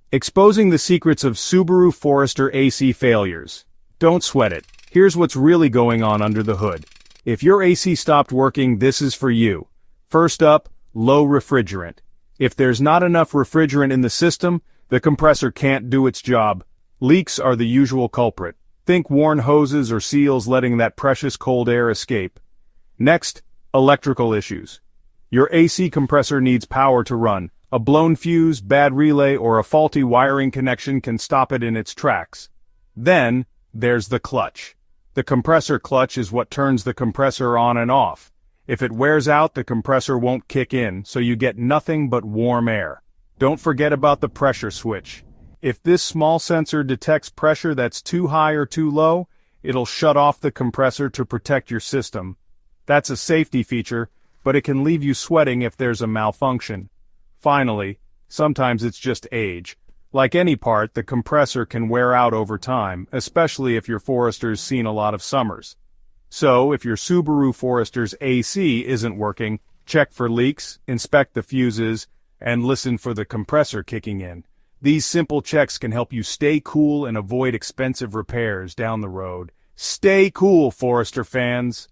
Exposing the secrets of Subaru Forester AC failures. Don't sweat it. Here's what's really going on under the hood. If your AC stopped working, this is for you. First up, low refrigerant. If there's not enough refrigerant in the system, the compressor can't do its job. Leaks are the usual culprit. Think worn hoses or seals letting that precious cold air escape. Next, electrical issues. Your AC compressor needs power to run. A blown fuse, bad relay, or a faulty wiring connection can stop it in its tracks. Then, there's the clutch. The compressor clutch is what turns the compressor on and off. If it wears out, the compressor won't kick in, so you get nothing but warm air. Don't forget about the pressure switch. If this small sensor detects pressure that's too high or too low, it'll shut off the compressor to protect your system. That's a safety feature, but it can leave you sweating if there's a malfunction. Finally, sometimes it's just age. Like any part, the compressor can wear out over time, especially if your Forester's seen a lot of summers. So, if your Subaru Forester's AC isn't working, check for leaks, inspect the fuses, and listen for the compressor kicking in. These simple checks can help you stay cool and avoid expensive repairs down the road. Stay cool, Forester fans!